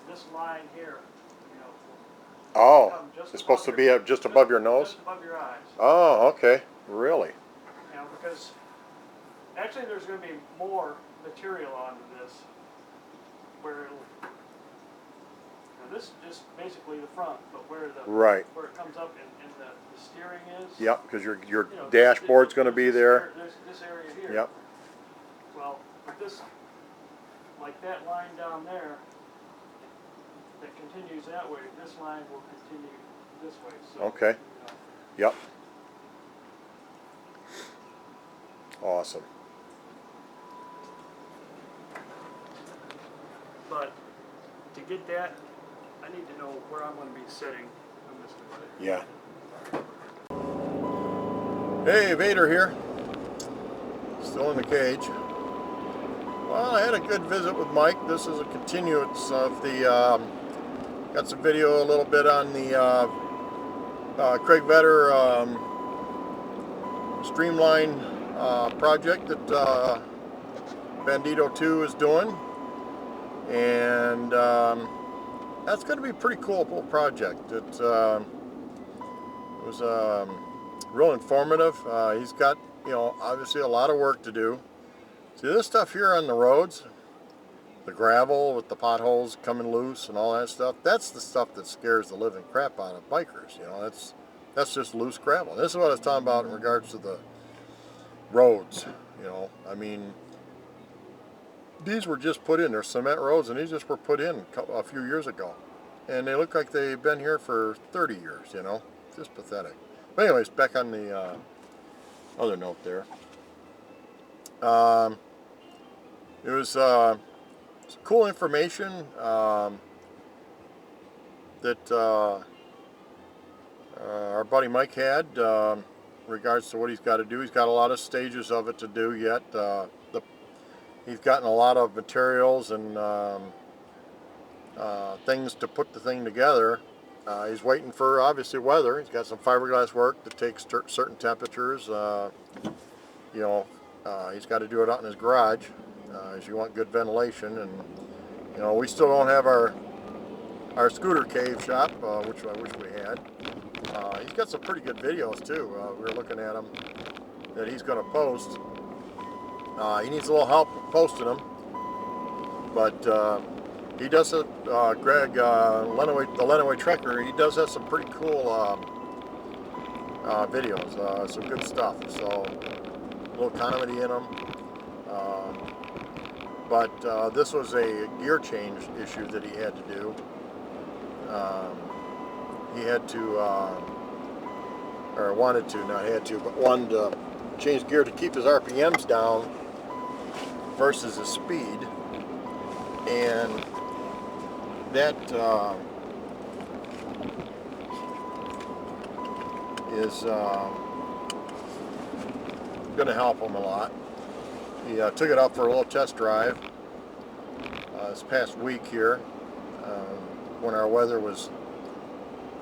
this line here, you know, will Oh, come just it's supposed to above be your, just above your nose? just above your eyes. Oh, okay. Really? You know, because actually there's going to be more material onto this, where it'll, now this is just basically the front, but where the Right. where it comes up and the steering is. Yep, because your You know, dashboard's going to be there. There's this area here. Yep. Well, with this, like that line down there, that continues that way, this line will continue this way. So, Okay. you know, Yep. Awesome. but to get that, I need to know where I'm going to be sitting on this device. Yeah. Hey, Vader here. Still in the cage. Well, I had a good visit with Mike. This is a continuance of the, got some video a little bit on the Craig Vetter Streamline project that Bandito 2 is doing. And that's going to be a pretty cool project. It was real informative. He's got, you know, obviously a lot of work to do. See, this stuff here on the roads, the gravel with the potholes coming loose and all that stuff, that's the stuff that scares the living crap out of bikers. You know, that's just loose gravel. This is what I was talking about in regards to the roads. You know, I mean, these were just put in. They're cement roads, and these just were put in a few years ago. And they look like they've been here for 30 years, you know. Just pathetic. But anyways, back on the other note there. It was some cool information that our buddy Mike had in regards to what he's got to do. He's got a lot of stages of it to do yet. He's gotten a lot of materials and things to put the thing together. He's waiting for, obviously, weather. He's got some fiberglass work that takes certain temperatures. You know, he's got to do it out in his garage, as you want good ventilation. And you know, we still don't have our scooter cave shop, which I wish we had. He's got some pretty good videos too. We were looking at them that he's going to post. He needs a little help posting them, but he does it. Greg Lenaway, the Lenaway Trekker, he does have some pretty cool videos, some good stuff. So a little comedy in them. But this was a gear change issue that he had to do. He had to, or wanted to, not had to, but wanted to change gear to keep his RPMs down versus his speed. And that is going to help him a lot. He took it out for a little test drive this past week here when our weather was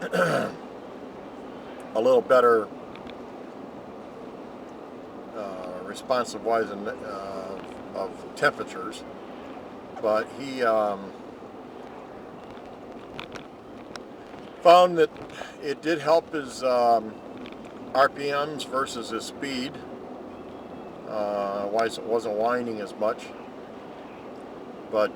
a little better responsive wise of temperatures, but he found that it did help his RPMs versus his speed. Why it wasn't whining as much, but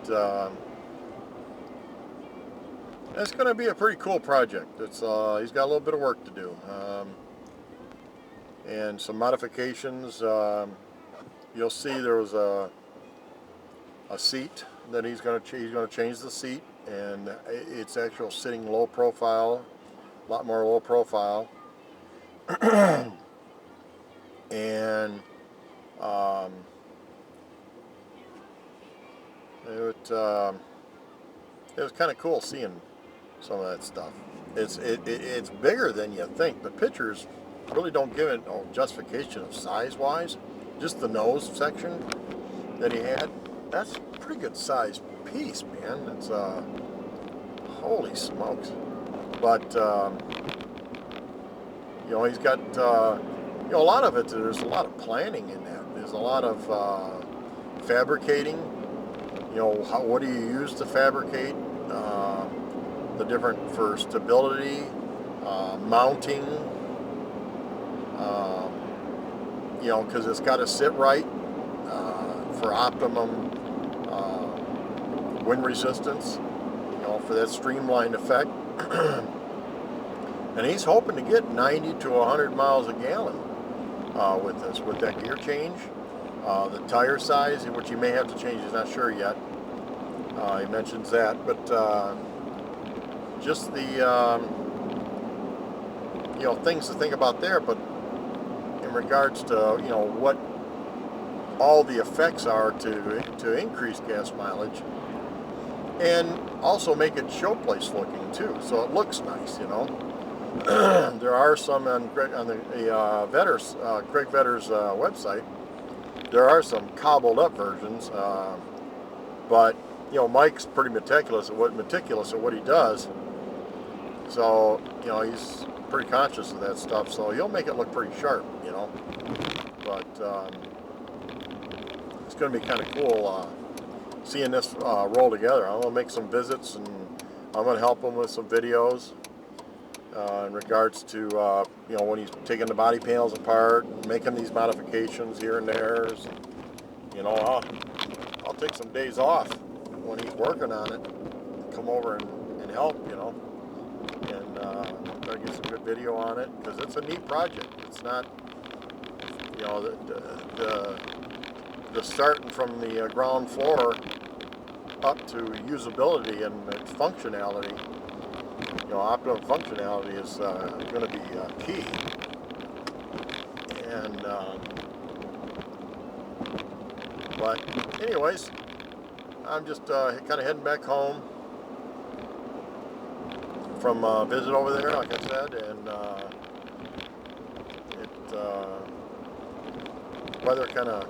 it's going to be a pretty cool project. It's he's got a little bit of work to do, and some modifications. You'll see there was a seat that he's going to change the seat, and it's actual sitting low profile, a lot more low profile, and it was kind of cool seeing some of that stuff. It's bigger than you think. The pictures really don't give it no justification of size-wise. Just the nose section that he had, that's a pretty good sized piece, man. It's holy smokes. But you know, he's got you know, a lot of it. There's a lot of planning in that. There's a lot of fabricating. You know, what do you use to fabricate? the different for stability, mounting, you know, because it's got to sit right for optimum wind resistance, you know, for that streamlined effect. And he's hoping to get 90 to 100 miles a gallon with this, with that gear change. The tire size, which he may have to change, he's not sure yet. He mentions that, but just the you know, things to think about there. But in regards to, you know, what all the effects are to increase gas mileage, and also make it showplace looking too, so it looks nice, you know. There are some on Greg Vedder's website. There are some cobbled up versions, but you know, Mike's pretty meticulous at what he does. So you know, he's pretty conscious of that stuff. So he'll make it look pretty sharp, you know. But it's going to be kind of cool seeing this roll together. I'm going to make some visits, and I'm going to help him with some videos. In regards to, you know, when he's taking the body panels apart, and making these modifications here and there. You know, I'll take some days off when he's working on it, come over and help, you know, and try to get some good video on it, because it's a neat project. It's not, you know, the starting from the ground floor up to usability and its functionality. You know, optimum functionality is going to be key. And but anyways, I'm just kind of heading back home from a visit over there, like I said, and weather kind of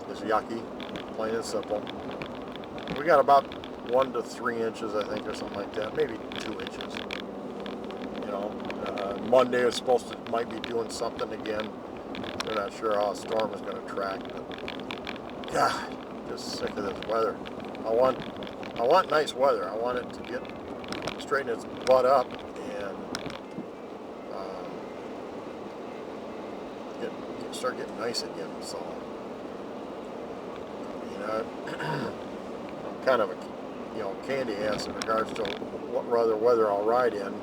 is yucky, plain and simple. We got about 1 to 3 inches, I think, or something like that, maybe 2 inches. You know, Monday is might be doing something again. They're not sure how a storm is going to track, but God, just sick of this weather. I want nice weather. I want it to straighten its butt up and start getting nice again. So, you know, I'm kind of a, you know, candy ass in regards to what weather I'll ride in.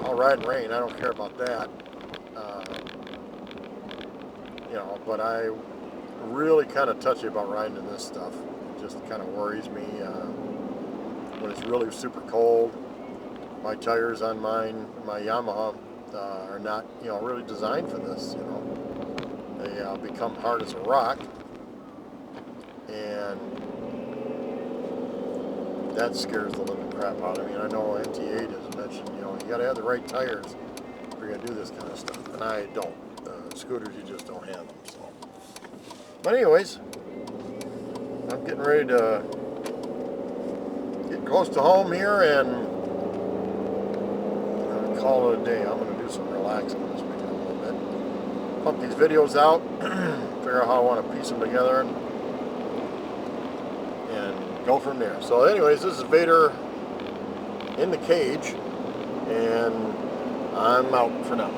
I'll ride in rain. I don't care about that. You know, but I really kind of touchy about riding in this stuff. It just kind of worries me when it's really super cold. My tires on my Yamaha are not, you know, really designed for this. You know, they become hard as a rock, and that scares the living crap out of me. I know NT8 has mentioned, you know, you got to have the right tires if you're going to do this kind of stuff, and I don't. Scooters, you just don't have them. So, but anyways, I'm getting ready to get close to home here and call it a day. I'm going to do some relaxing this weekend a little bit. Pump these videos out, figure out how I want to piece them together, and go from there. So anyways, this is Vader in the cage, and I'm out for now.